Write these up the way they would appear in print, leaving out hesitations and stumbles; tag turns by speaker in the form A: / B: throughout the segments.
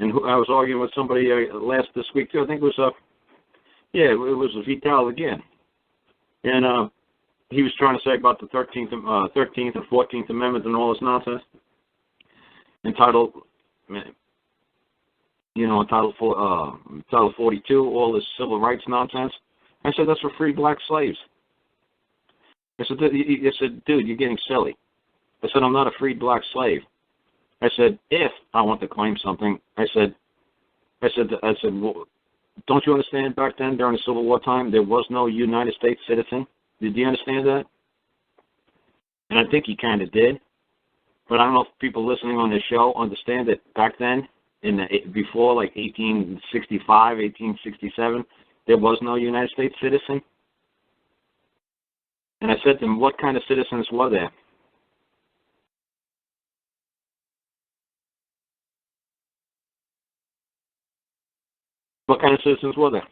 A: And I was arguing with somebody this week too. I think it was it was Vital again, and he was trying to say about the 13th and 14th Amendment and all this nonsense. Entitled, Title 42, all this civil rights nonsense. I said, that's for free black slaves. I said, dude, you're getting silly. I said, I'm not a freed black slave. I said, if I want to claim something, I said, well, don't you understand back then during the Civil War time, there was no United States citizen? Did you understand that? And I think he kind of did. But I don't know if people listening on this show understand that back then, before like 1865, 1867, there was no United States citizen. And I said to him, what kind of citizens were there? What kind of citizens were there?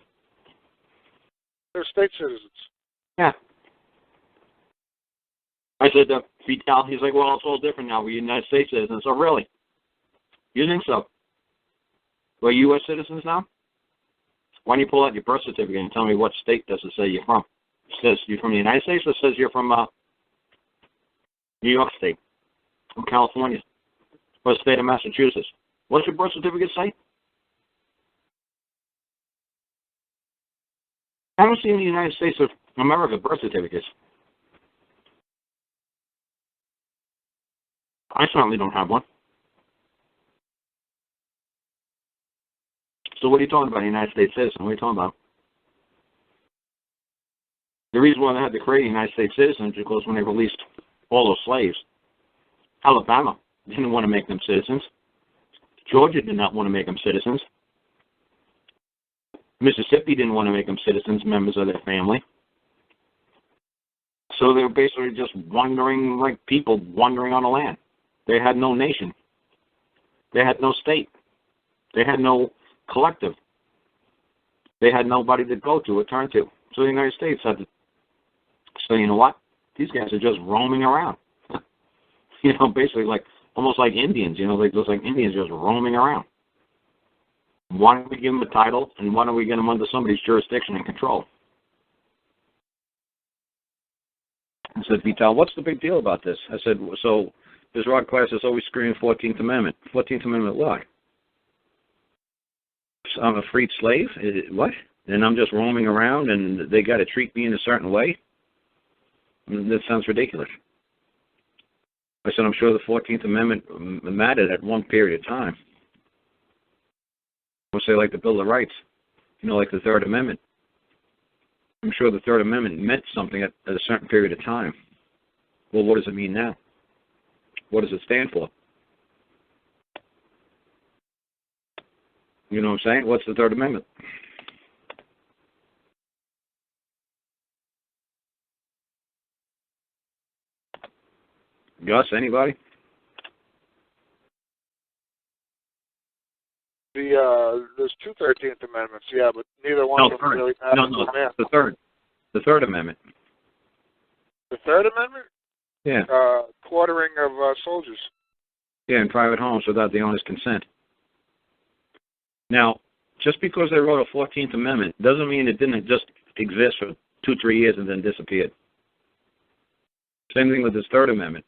B: They're state citizens.
A: Yeah. I said, Vital, he's like, well, it's all different now. We're United States citizens. Oh, really? You think so? We're U.S. citizens now? Why don't you pull out your birth certificate and tell me what state does it say you're from? It says you're from the United States, or it says you're from New York State, from California, or the state of Massachusetts. What does your birth certificate say? I don't see any United States of America birth certificates. I certainly don't have one. So what are you talking about, United States citizen? What are you talking about? The reason why they had to create United States citizens is because when they released all those slaves, Alabama didn't want to make them citizens. Georgia did not want to make them citizens. Mississippi didn't want to make them citizens, members of their family. So they were basically just wandering like people wandering on the land. They had no nation. They had no state. They had no collective. They had nobody to go to or turn to. So the United States had to say, you know what? These guys are just roaming around. Basically like almost like Indians, they just like Indians just roaming around. Why don't we give them a title, and why don't we get them under somebody's jurisdiction and control? I said, Vital, what's the big deal about this? I said, so this rock class is always screaming 14th Amendment. 14th Amendment what? So I'm a freed slave? What? And I'm just roaming around and they got to treat me in a certain way? That sounds ridiculous. I said, I'm sure the 14th Amendment mattered at one period of time. We'll say like the Bill of Rights, like the Third Amendment. I'm sure the Third Amendment meant something at a certain period of time. Well, what does it mean now? What does it stand for? You know what I'm saying? What's the Third Amendment? Gus, anybody?
B: There's two 13th Amendments, yeah, but neither one of them really matters.
A: No, the Third Amendment.
B: The Third Amendment?
A: Yeah.
B: Quartering of soldiers.
A: Yeah, in private homes without the owner's consent. Now, just because they wrote a 14th Amendment doesn't mean it didn't just exist for 2-3 years and then disappeared. Same thing with this Third Amendment.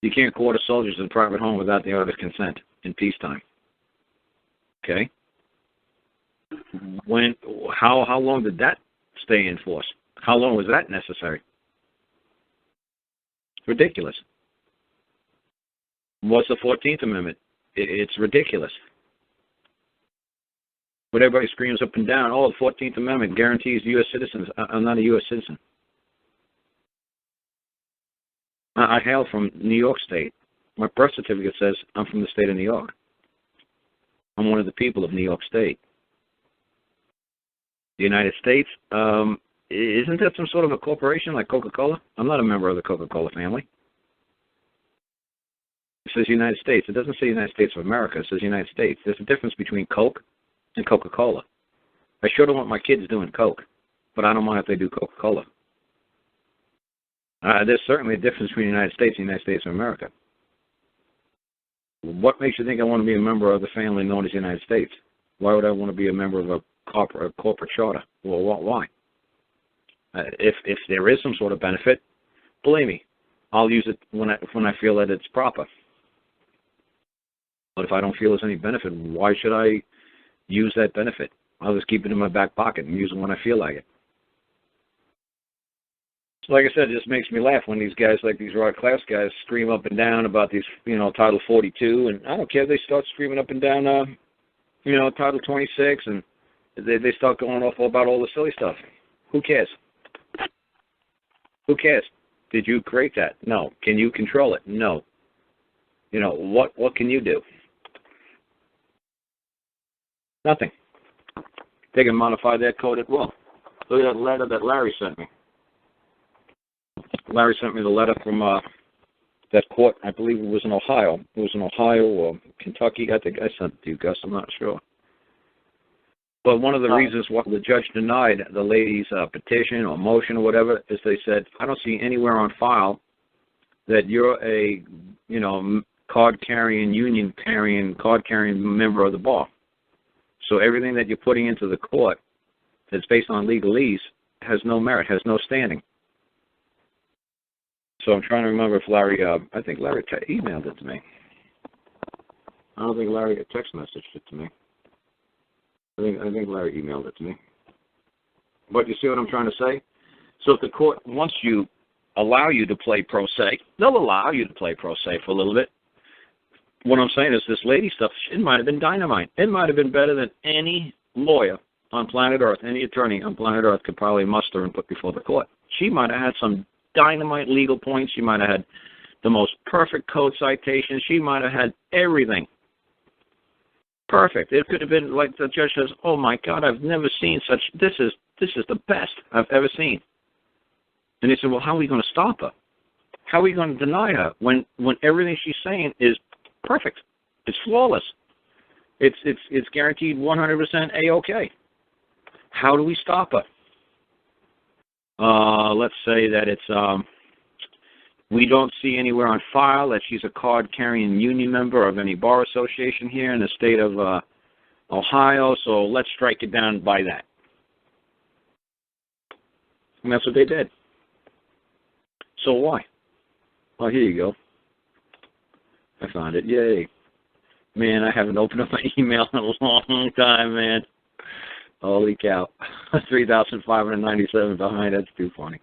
A: You can't quarter soldiers in a private home without the owner's consent in peacetime. Okay? How long did that stay in force? How long was that necessary? It's ridiculous. What's the 14th Amendment? It's ridiculous. But everybody screams up and down, the 14th Amendment guarantees U.S. citizens. I'm not a U.S. citizen. I hail from New York State. My birth certificate says I'm from the state of New York. I'm one of the people of New York State. The United States, isn't that some sort of a corporation like Coca-Cola? I'm not a member of the Coca-Cola family. It says United States. It doesn't say United States of America. It says United States. There's a difference between Coke and Coca-Cola. I sure don't want my kids doing Coke, but I don't mind if they do Coca-Cola. There's certainly a difference between the United States and the United States of America. What makes you think I want to be a member of the family known as the United States? Why would I want to be a member of a corporate charter? Well, why? If there is some sort of benefit, believe me, I'll use it when I feel that it's proper. But if I don't feel there's any benefit, why should I use that benefit? I'll just keep it in my back pocket and use it when I feel like it. So like I said, it just makes me laugh when these guys, like these raw class guys, scream up and down about these, Title 42, and I don't care if they start screaming up and down, Title 26, and they start going off about all the silly stuff. Who cares? Who cares? Did you create that? No. Can you control it? No. What can you do? Nothing. They can modify that code at will. Look at that letter that Larry sent me. Larry sent me the letter from that court. I believe it was in Ohio. It was in Ohio or Kentucky. I think I sent it to you, Gus. I'm not sure. But one of the reasons why the judge denied the lady's petition or motion or whatever is they said, I don't see anywhere on file that you're a, card-carrying, union-carrying, card-carrying member of the bar. So everything that you're putting into the court that's based on legalese has no merit, has no standing. So I'm trying to remember if Larry, I think Larry emailed it to me. I don't think Larry text messaged it to me. I think Larry emailed it to me. But you see what I'm trying to say? So if the court wants you, allow you to play pro se, they'll allow you to play pro se for a little bit. What I'm saying is this lady stuff, it might have been dynamite. It might have been better than any lawyer on planet Earth, any attorney on planet Earth could probably muster and put before the court. She might have had some dynamite legal points. She might have had the most perfect code citation. She might have had everything. Perfect. It could have been like the judge says, oh my God, I've never seen such, this is the best I've ever seen. And they said, well, how are we going to stop her? How are we going to deny her when everything she's saying is perfect? It's flawless. It's guaranteed 100% A-OK. How do we stop her? Let's say that it's we don't see anywhere on file that she's a card-carrying union member of any bar association here in the state of Ohio, so let's strike it down by that. And that's what they did. So why? Well, here you go. I found it. Yay. Man, I haven't opened up my email in a long time, man. Holy cow. 3,597 behind. That's too funny.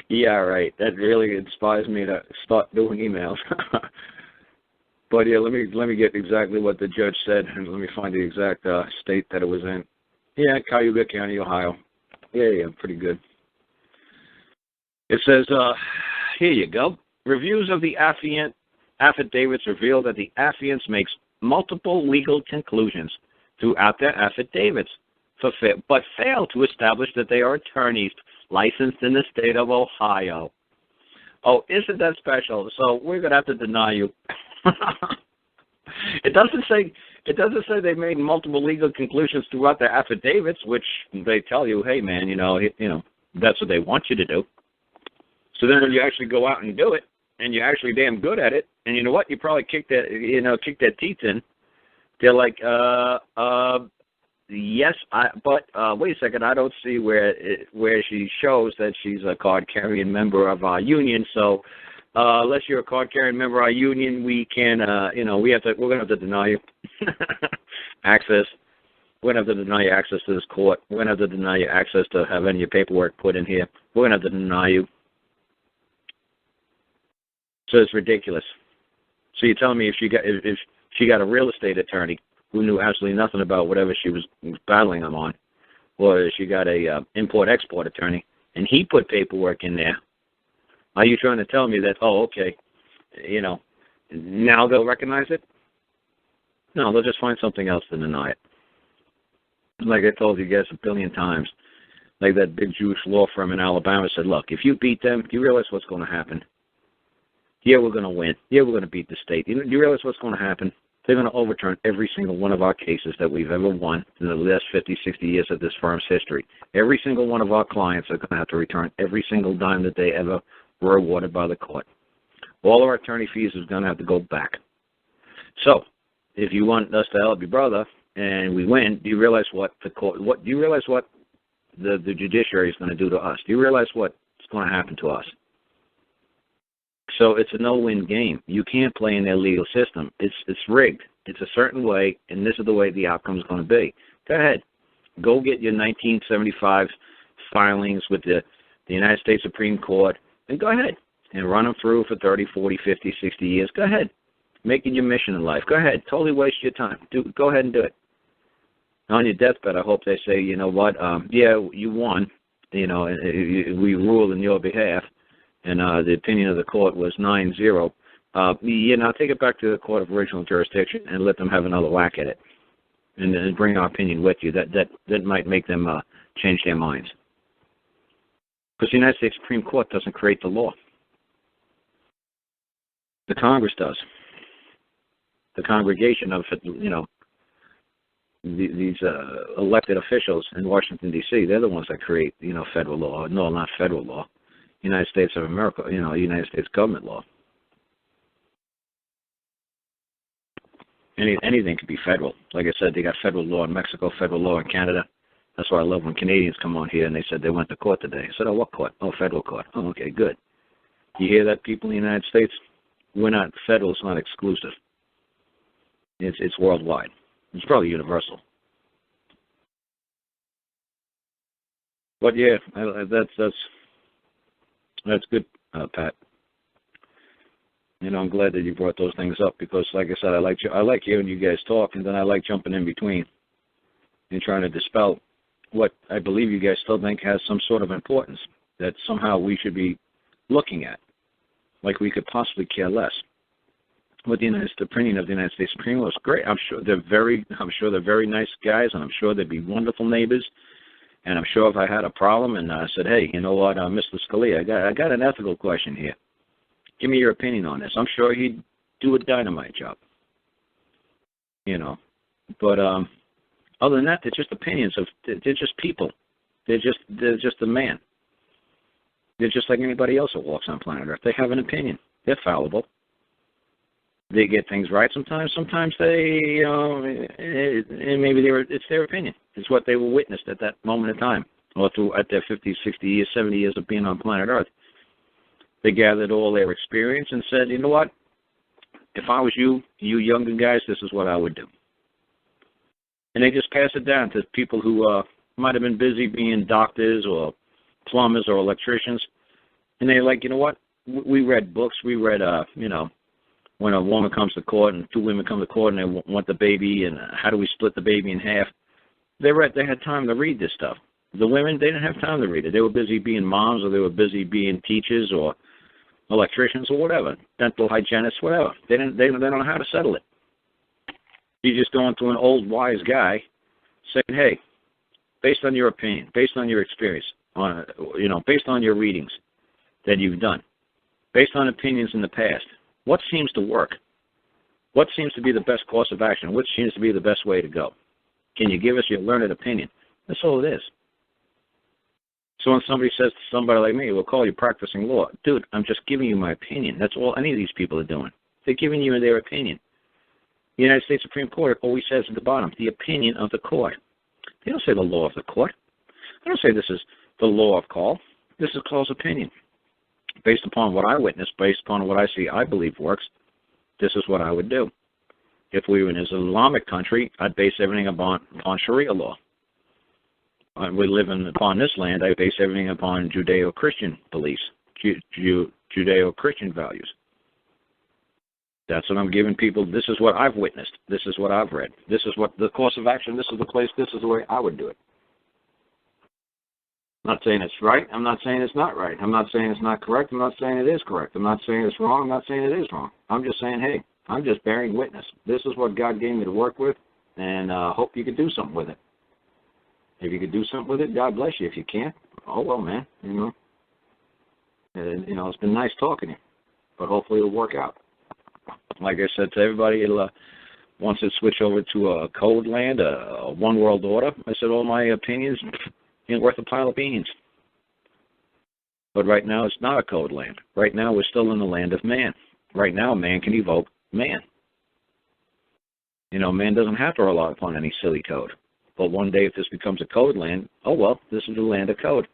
A: Yeah, right. That really inspires me to start doing emails. But yeah, let me get exactly what the judge said, and let me find the exact state that it was in. Yeah, Cayuga County, Ohio. Yeah, pretty good. It says, here you go. Reviews of the affidavits reveal that the affiants makes multiple legal conclusions throughout their affidavits, but fail to establish that they are attorneys licensed in the state of Ohio. Oh, isn't that special? So we're going to have to deny you. It doesn't say they made multiple legal conclusions throughout their affidavits, which they tell you, hey man, that's what they want you to do. So then when you actually go out and do it, and you're actually damn good at it, and you know what? You probably kick their teeth in. They're like, yes, but wait a second, I don't see where she shows that she's a card-carrying member of our union. So unless you're a card-carrying member of our union, we can, we're gonna have to deny you access. We're gonna have to deny you access to this court. We're gonna have to deny you access to have any of your paperwork put in here. We're gonna have to deny you. So it's ridiculous. So you're telling me if she got a real estate attorney who knew absolutely nothing about whatever she was battling them on, or she got a import-export attorney, and he put paperwork in there, are you trying to tell me that, oh, okay, now they'll recognize it? No, they'll just find something else to deny it. Like I told you guys a billion times, like that big Jewish law firm in Alabama said, look, if you beat them, you realize what's going to happen. Yeah, we're going to win. Yeah, we're going to beat the state. You realize what's going to happen? They're going to overturn every single one of our cases that we've ever won in the last 50, 60 years of this firm's history. Every single one of our clients are going to have to return every single dime that they ever were awarded by the court. All our attorney fees is going to have to go back. So, if you want us to help your brother and we win, do you realize what the court? What do you realize what the judiciary is going to do to us? Do you realize what's going to happen to us? So it's a no-win game. You can't play in their legal system. It's rigged. It's a certain way, and this is the way the outcome is going to be. Go ahead. Go get your 1975 filings with the United States Supreme Court, and go ahead and run them through for 30, 40, 50, 60 years. Go ahead. Make it your mission in life. Go ahead. Totally waste your time. Go ahead and do it. On your deathbed, I hope they say, you know what, yeah, you won. You know, we ruled in your behalf, and the opinion of the court was 9-0. You know, take it back to the court of original jurisdiction and let them have another whack at it, and bring our opinion with you. That might make them change their minds. Because the United States Supreme Court doesn't create the law. The Congress does. The congregation of, you know, these elected officials in Washington, D.C., they're the ones that create, you know, federal law. No, not federal law. United States of America, you know, United States government law. Anything could be federal. Like I said, they got federal law in Mexico, federal law in Canada. That's why I love when Canadians come on here and they said they went to court today. I said, oh, what court? Oh, federal court. Oh, okay, good. You hear that, people in the United States? We're not, federal is not exclusive. It's worldwide. It's probably universal. But yeah, that's good, Pat. You know, I'm glad that you brought those things up because, like I said, I like hearing you guys talk, and then I like jumping in between and trying to dispel what I believe you guys still think has some sort of importance that somehow we should be looking at, like we could possibly care less. What the opinion of the United States Supreme Court is great. I'm sure they're very nice guys, and I'm sure they'd be wonderful neighbors. And I'm sure if I had a problem and I said, hey, you know what, Mr. Scalia, I got an ethical question here. Give me your opinion on this. I'm sure he'd do a dynamite job. You know, but other than that, they're just opinions they're just people. They're just a man. They're just like anybody else that walks on planet Earth. They have an opinion. They're fallible. They get things right sometimes. Sometimes they, you know, and maybe it's their opinion. It's what they were witnessed at that moment in time, or at their 50, 60 years, 70 years of being on planet Earth. They gathered all their experience and said, you know what, if I was you younger guys, this is what I would do. And they just pass it down to people who might have been busy being doctors or plumbers or electricians. And they're like, you know what, we read books, we read, you know, when a woman comes to court and two women come to court and they want the baby and how do we split the baby in half. They had time to read this stuff. The women, they didn't have time to read it. They were busy being moms or they were busy being teachers or electricians or whatever, dental hygienists, whatever. They don't know how to settle it. You just going to an old wise guy saying, hey, based on your opinion, based on your experience, you know, based on your readings that you've done, based on opinions in the past, what seems to work? What seems to be the best course of action? What seems to be the best way to go? Can you give us your learned opinion? That's all it is. So when somebody says to somebody like me, we'll call you practicing law. Dude, I'm just giving you my opinion. That's all any of these people are doing. They're giving you their opinion. The United States Supreme Court always says at the bottom, the opinion of the court. They don't say the law of the court. They don't say this is the law of Karl. This is Karl's opinion. Based upon what I witnessed, based upon what I see I believe works, this is what I would do. If we were in an Islamic country, I'd base everything upon Sharia law. We live upon this land, I base everything upon Judeo-Christian beliefs, Judeo-Christian values. That's what I'm giving people. This is what I've witnessed. This is what I've read. This is what the course of action, this is the place, this is the way I would do it. I'm not saying it's right. I'm not saying it's not right. I'm not saying it's not correct. I'm not saying it is correct. I'm not saying it's wrong. I'm not saying it is wrong. I'm just saying, hey, I'm just bearing witness. This is what God gave me to work with, and hope you can do something with it. If you can do something with it, God bless you. If you can't, oh, well, man, you know. And, you know, it's been nice talking to you, but hopefully it'll work out. Like I said to everybody, once it switch over to a code land, a one world order, I said all my opinions ain't worth a pile of beans. But right now it's not a code land. Right now we're still in the land of man. right now, man can evoke man. You know, man doesn't have to rely upon any silly code. But one day if this becomes a code land, oh well, this is the land of code.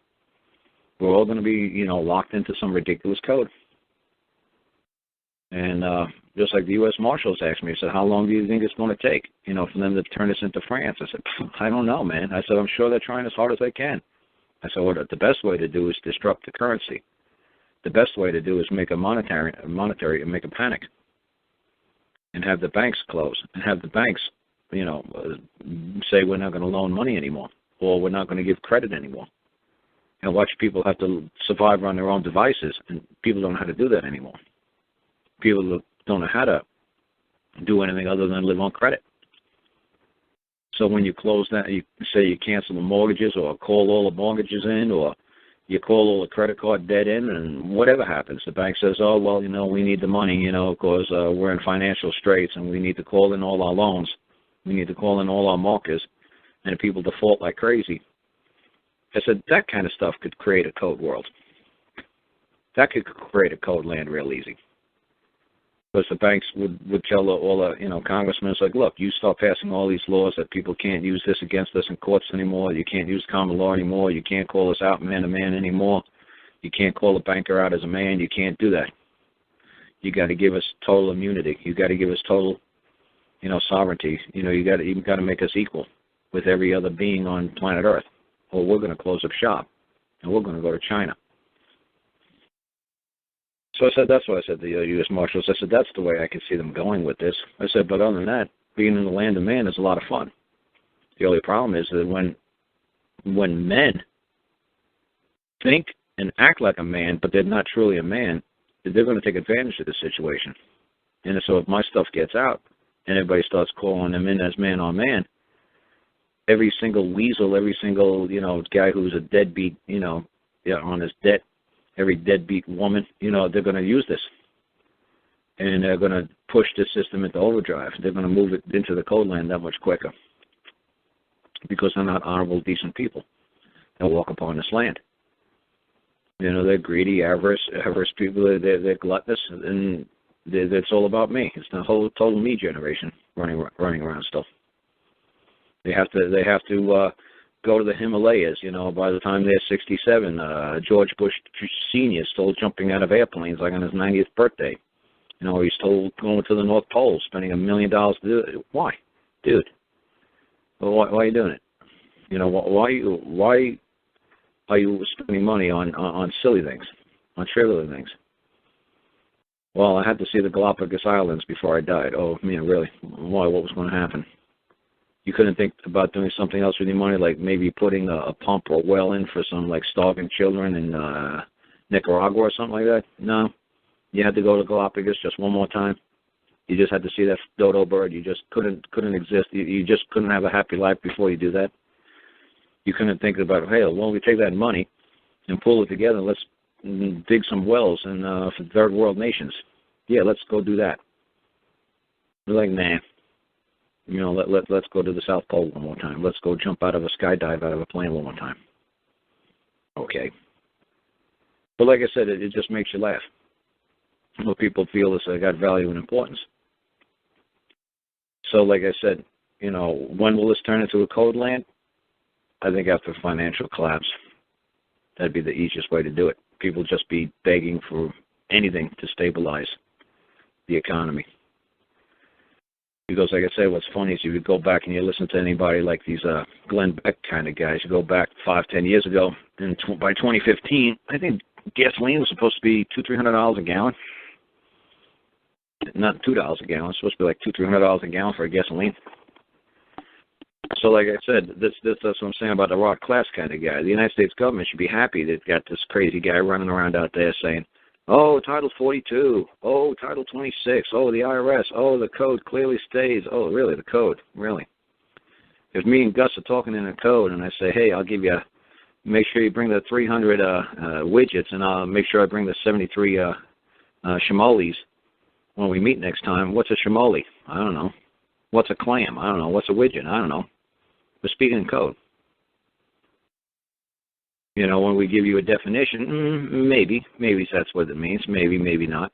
A: We're all going to be, you know, locked into some ridiculous code. And just like the U.S. Marshals asked me, I said, how long do you think it's going to take, you know, for them to turn this into France? I said, I don't know, man. I said, I'm sure they're trying as hard as they can. I said, well, the best way to do is disrupt the currency. The best way to do is make a monetary and make a panic. And have the banks close. And have the banks, you know, say we're not going to loan money anymore. Or we're not going to give credit anymore. And watch people have to survive on their own devices. And people don't know how to do that anymore. People don't know how to do anything other than live on credit. So when you close that, you say you cancel the mortgages or call all the mortgages in or you call all the credit card debt in and whatever happens, the bank says, oh, well, you know, we need the money, you know, because we're in financial straits and we need to call in all our loans. We need to call in all our markers and people default like crazy. I said, that kind of stuff could create a code world. That could create a code land real easy. Because the banks would tell all the, you know, congressmen, it's like, look, you start passing all these laws that people can't use this against us in courts anymore. You can't use common law anymore. You can't call us out man to man anymore. You can't call a banker out as a man. You can't do that. You got to give us total immunity. You got to give us total, you know, sovereignty. You know, you got to make us equal with every other being on planet Earth, or we're going to close up shop and we're going to go to China. So I said, that's what I said to the U.S. Marshals. I said, that's the way I could see them going with this. I said, but other than that, being in the land of man is a lot of fun. The only problem is that when men think and act like a man, but they're not truly a man, they're going to take advantage of the situation. And so if my stuff gets out and everybody starts calling them in as man on man, every single weasel, every single, you know, guy who's a deadbeat, you know, on his debt, every deadbeat woman, you know, they're going to use this. And they're going to push this system into overdrive. They're going to move it into the code land that much quicker. Because they're not honorable, decent people that walk upon this land. You know, they're greedy, avarice people. They're gluttonous, and it's all about me. It's the whole total me generation running around still. They have to go to the Himalayas, you know, by the time they're 67. George Bush Sr. is still jumping out of airplanes like on his 90th birthday. You know, he's still going to the North Pole, spending $1 million to do it. Why? Dude, well, why are you doing it? You know, why are you spending money on silly things, on trivial things? Well, I had to see the Galapagos Islands before I died. Oh, man, really? Why? What was going to happen? You couldn't think about doing something else with your money, like maybe putting a pump or well in for some, like, starving children in Nicaragua or something like that? No. You had to go to Galapagos just one more time. You just had to see that dodo bird. You just couldn't exist. You just couldn't have a happy life before you do that. You couldn't think about, hey, why don't we take that money and pull it together and let's dig some wells for third world nations. Yeah, let's go do that. We're like, nah. You know, let's go to the South Pole one more time. Let's go jump out of a skydive out of a plane one more time. Okay. But like I said, it just makes you laugh. Well, people feel this got value and importance. So like I said, you know, when will this turn into a code land? I think after financial collapse. That'd be the easiest way to do it. People just be begging for anything to stabilize the economy. Because like I say, what's funny is if you go back and you listen to anybody like these Glenn Beck kind of guys, you go back 5-10 years ago, and by 2015, I think gasoline was supposed to be $200-300 a gallon. Not $2 a gallon. It's supposed to be like $200-300 a gallon for a gasoline. So like I said, that's what I'm saying about the raw class kind of guy. The United States government should be happy they've got this crazy guy running around out there saying, oh, Title 42, oh, Title 26, oh, the IRS, oh, the code clearly states. Oh, really, the code, really? If me and Gus are talking in a code and I say, hey, I'll give you, make sure you bring the 300 widgets and I'll make sure I bring the 73 shimolis when we meet next time. What's a shimoli? I don't know. What's a clam? I don't know. What's a widget? I don't know. We're speaking in code. You know, when we give you a definition, maybe that's what it means. Maybe not.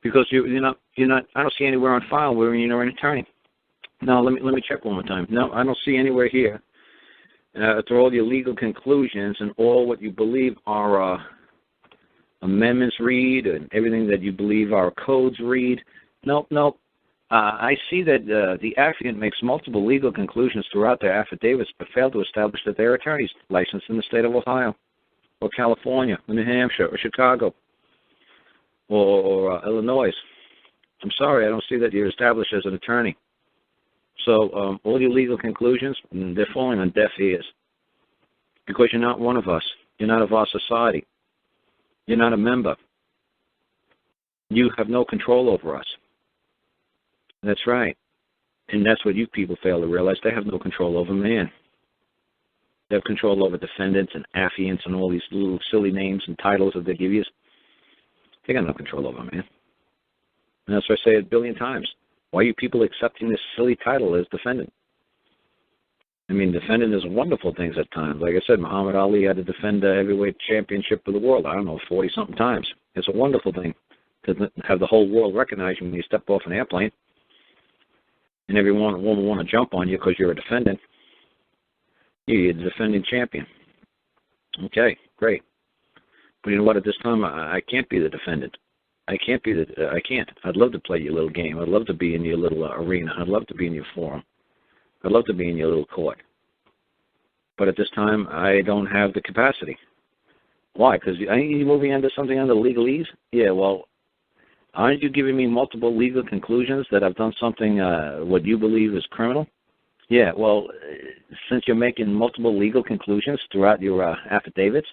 A: Because you're not. I don't see anywhere on file where you're an attorney. No, let me check one more time. No, I don't see anywhere here. Through all your legal conclusions and all what you believe are amendments read and everything that you believe our codes read. Nope. I see that the affiant makes multiple legal conclusions throughout their affidavits, but fail to establish that they're attorneys licensed in the state of Ohio, or California, or New Hampshire, or Chicago, or Illinois. I'm sorry, I don't see that you're established as an attorney. So all your legal conclusions, they're falling on deaf ears because you're not one of us. You're not of our society. You're not a member. You have no control over us. That's right. And that's what you people fail to realize. They have no control over man. They have control over defendants and affiants and all these little silly names and titles that they give you. They got no control over man. And that's what I say a billion times. Why are you people accepting this silly title as defendant? I mean, defendant is wonderful things at times. Like I said, Muhammad Ali had to defend the heavyweight championship of the world, 40-something times. It's a wonderful thing to have the whole world recognize you when you step off an airplane. And everyone will want to jump on you because you're a defendant. You're the defending champion. Okay, great. But you know what? At this time, I can't be the defendant. I can't. I'd love to play your little game. I'd love to be in your little arena. I'd love to be in your forum. I'd love to be in your little court. But at this time, I don't have the capacity. Why? Because aren't you moving into something under legalese? Yeah, well, aren't you giving me multiple legal conclusions that I've done something what you believe is criminal? Yeah, well, since you're making multiple legal conclusions throughout your affidavits,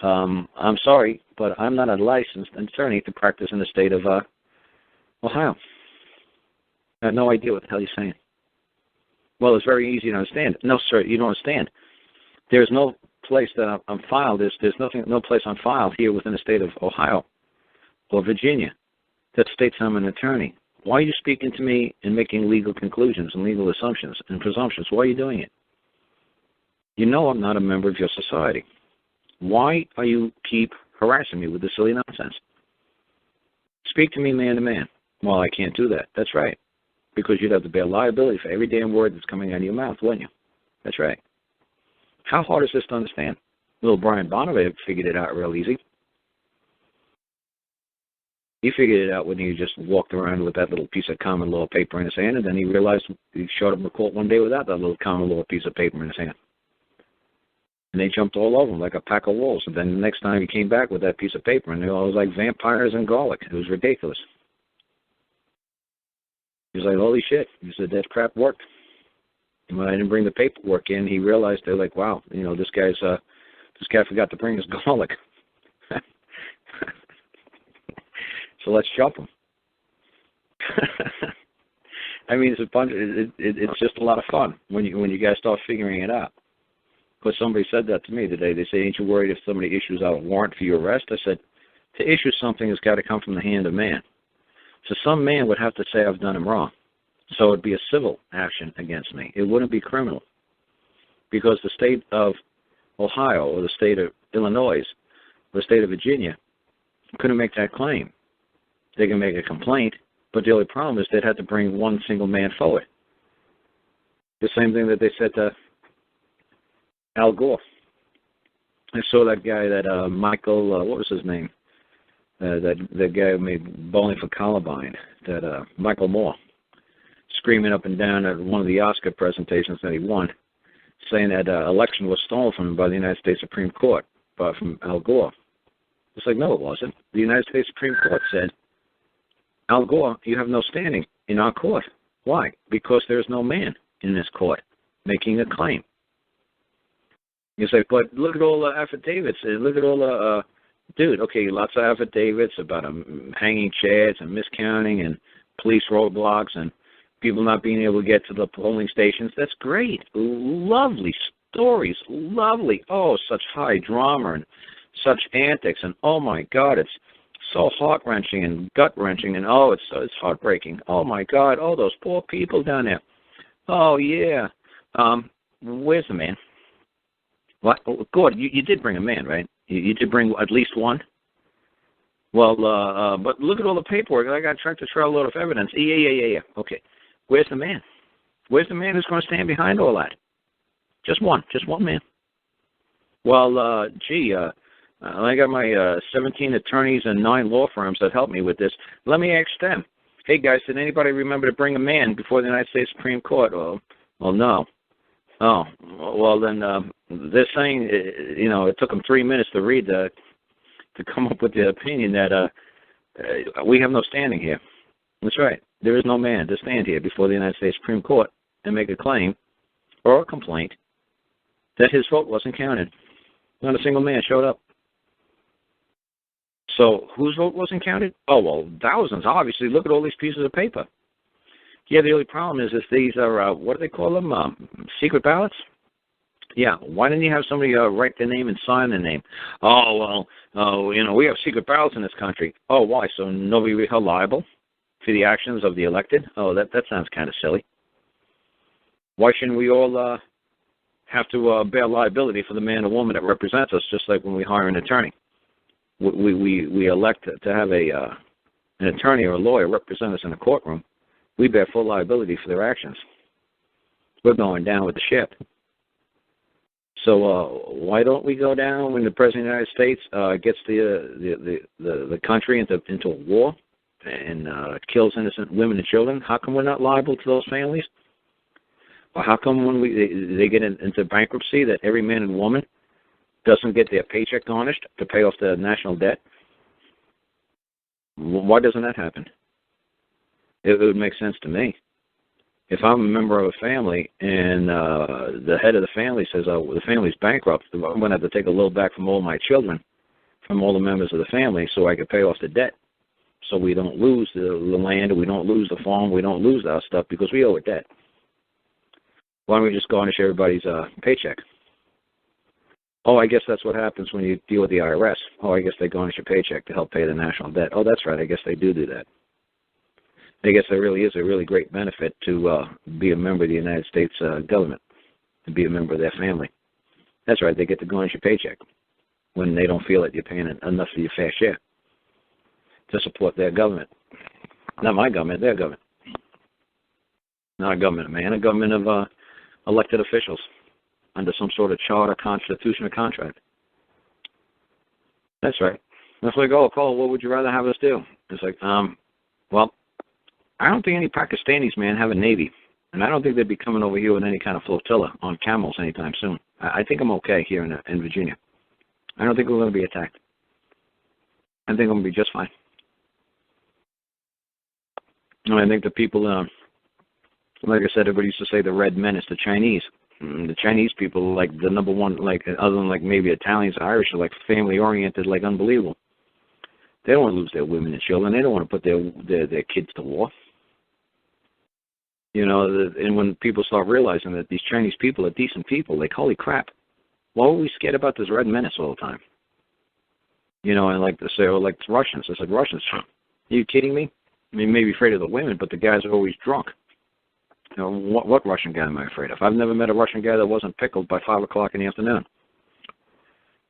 A: I'm sorry, but I'm not a licensed attorney to practice in the state of Ohio. I have no idea what the hell you're saying. Well, it's very easy to understand. No, sir, you don't understand. There's no place that I'm filed. There's no place on file here within the state of Ohio or Virginia that states I'm an attorney. Why are you speaking to me and making legal conclusions and legal assumptions and presumptions? Why are you doing it? You know I'm not a member of your society. Why are you keep harassing me with this silly nonsense? Speak to me man to man. Well, I can't do that. That's right. Because you'd have to bear liability for every damn word that's coming out of your mouth, wouldn't you? That's right. How hard is this to understand? Little Brian Bonover figured it out real easy. He figured it out when he just walked around with that little piece of common law paper in his hand, and then he realized he showed up in the court one day without that little common law piece of paper in his hand. And they jumped all over him like a pack of wolves. And then the next time he came back with that piece of paper, and it was like vampires and garlic. It was ridiculous. He was like, holy shit. He said, that crap worked. And when I didn't bring the paperwork in, he realized, they're like, wow, this guy forgot to bring his garlic. So let's jump him. I mean, it's just a lot of fun when you guys start figuring it out. Because somebody said that to me today. They say, ain't you worried if somebody issues out a warrant for your arrest? I said, to issue something has got to come from the hand of man. So some man would have to say I've done him wrong. So it would be a civil action against me. It wouldn't be criminal. Because the state of Ohio or the state of Illinois or the state of Virginia couldn't make that claim. They can make a complaint, but the only problem is they'd have to bring one single man forward. The same thing that they said to Al Gore. I saw that guy, that Michael, what was his name? That guy who made Bowling for Columbine, that Michael Moore, screaming up and down at one of the Oscar presentations that he won, saying that election was stolen from him by the United States Supreme Court, but from Al Gore. It's like, no, it wasn't. The United States Supreme Court said, Al Gore, you have no standing in our court. Why? Because there's no man in this court making a claim. You say, but look at all the affidavits. Look at all the, dude, okay, lots of affidavits about hanging chads and miscounting and police roadblocks and people not being able to get to the polling stations. That's great. Lovely stories. Lovely. Oh, such high drama and such antics. And, oh, my God, it's so heart-wrenching and gut-wrenching. And, oh, it's heartbreaking. Oh, my God. Oh, those poor people down there. Oh, yeah. Where's the man? What? Oh, Gord, you did bring a man, right? You did bring at least one? Well, but look at all the paperwork. I got tractor trailer load of evidence. Yeah. Okay. Where's the man? Where's the man who's going to stand behind all that? Just one man. Well, I got my 17 attorneys and 9 law firms that help me with this. Let me ask them. Hey, guys, did anybody remember to bring a man before the United States Supreme Court? Well, no. Oh, well, then they're saying, it took them 3 minutes to read to come up with the opinion that we have no standing here. That's right. There is no man to stand here before the United States Supreme Court and make a claim or a complaint that his vote wasn't counted. Not a single man showed up. So whose vote wasn't counted? Oh, well, thousands, obviously. Look at all these pieces of paper. Yeah, the only problem is these are, what do they call them, secret ballots? Yeah, why didn't you have somebody write their name and sign their name? Oh, well, we have secret ballots in this country. Oh, why? So nobody will be held liable for the actions of the elected? Oh, that sounds kind of silly. Why shouldn't we all have to bear liability for the man or woman that represents us, just like when we hire an attorney? We elect to have an attorney or a lawyer represent us in a courtroom. We bear full liability for their actions. We're going down with the ship. So why don't we go down when the President of the United States gets the country into a war and kills innocent women and children? How come we're not liable to those families? Or how come when they get into bankruptcy that every man and woman doesn't get their paycheck garnished to pay off the national debt? Why doesn't that happen? It would make sense to me. If I'm a member of a family and the head of the family says, the family's bankrupt, I'm going to have to take a little back from all my children, from all the members of the family, so I can pay off the debt. So we don't lose the land, we don't lose the farm, we don't lose our stuff because we owe a debt. Why don't we just garnish everybody's paycheck? Oh, I guess that's what happens when you deal with the IRS. Oh, I guess they garnish your paycheck to help pay the national debt. Oh, that's right, I guess they do that. I guess there really is a really great benefit to be a member of the United States government, to be a member of their family. That's right, they get to garnish your paycheck when they don't feel that you're paying enough for your fair share to support their government. Not my government, their government. Not a government of man, a government of elected officials under some sort of charter, constitution, or contract. That's right. That's like, oh, Cole, what would you rather have us do? It's like, well, I don't think any Pakistanis, man, have a navy. And I don't think they'd be coming over here with any kind of flotilla on camels anytime soon. I think I'm okay here in Virginia. I don't think we're going to be attacked. I think I'm going to be just fine. And I think the people, like I said, everybody used to say the red menace, the Chinese. The Chinese people, like the number one, like other than like maybe Italians, Irish, are like family-oriented, like unbelievable. They don't want to lose their women and children. They don't want to put their kids to war. And when people start realizing that these Chinese people are decent people, like, holy crap, why are we scared about this red menace all the time? And like to say, like the Russians. It's like, Russians, are you kidding me? I mean, maybe afraid of the women, but the guys are always drunk. What Russian guy am I afraid of? I've never met a Russian guy that wasn't pickled by 5 o'clock in the afternoon.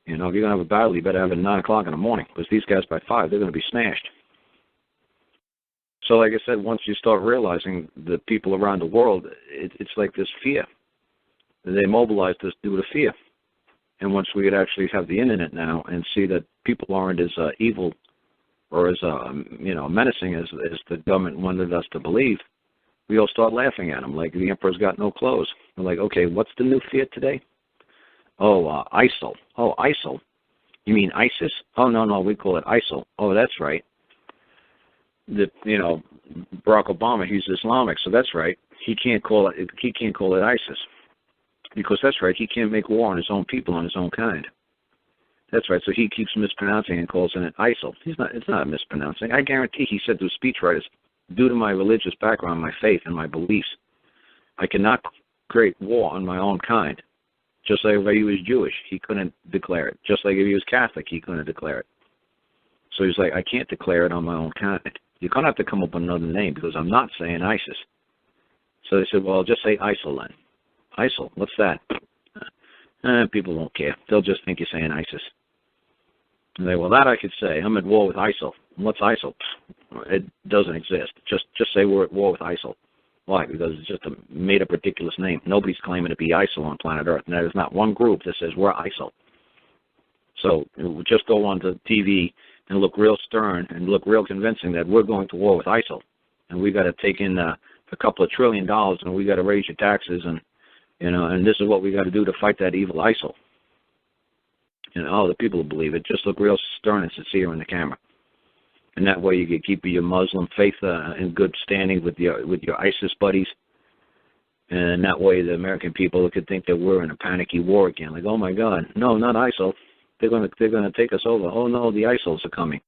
A: If you're going to have a battle, you better have it at 9 o'clock in the morning, because these guys by 5, they're going to be smashed. So like I said, once you start realizing the people around the world, it's like this fear. They mobilize this due to fear. And once we could actually have the internet now and see that people aren't as evil or as menacing as the government wanted us to believe, we all start laughing at them, like the emperor's got no clothes. We're like, okay, what's the new fear today? Oh, ISIL. Oh, ISIL. You mean ISIS? Oh, no, we call it ISIL. Oh, that's right. Barack Obama, he's Islamic, so that's right. He can't call it ISIS, because that's right. He can't make war on his own people, on his own kind. That's right. So he keeps mispronouncing and calls it ISIL. It's not mispronouncing. I guarantee he said to his speechwriters, due to my religious background, my faith, and my beliefs, I cannot create war on my own kind. Just like if he was Jewish, he couldn't declare it. Just like if he was Catholic, he couldn't declare it. So he's like, I can't declare it on my own kind. You're going to have to come up with another name because I'm not saying ISIS. So they said, well, just say ISIL then. ISIL, what's that? People won't care. They'll just think you're saying ISIS. And they, well, that I could say. I'm at war with ISIL. What's ISIL? It doesn't exist. Just say we're at war with ISIL. Why? Because it's just a made-up ridiculous name. Nobody's claiming to be ISIL on planet Earth. And there's not one group that says we're ISIL. So just go on to TV and look real stern and look real convincing that we're going to war with ISIL. And we got to take in a couple of $1 trillion, and we got to raise your taxes, and and this is what we got to do to fight that evil ISIL. The people will believe it. Just look real stern and sincere in the camera, and that way you can keep your Muslim faith in good standing with your ISIS buddies, and that way the American people could think that we're in a panicky war again. Like, oh my God, no, not ISIL. They're gonna take us over. Oh no, the ISILs are coming.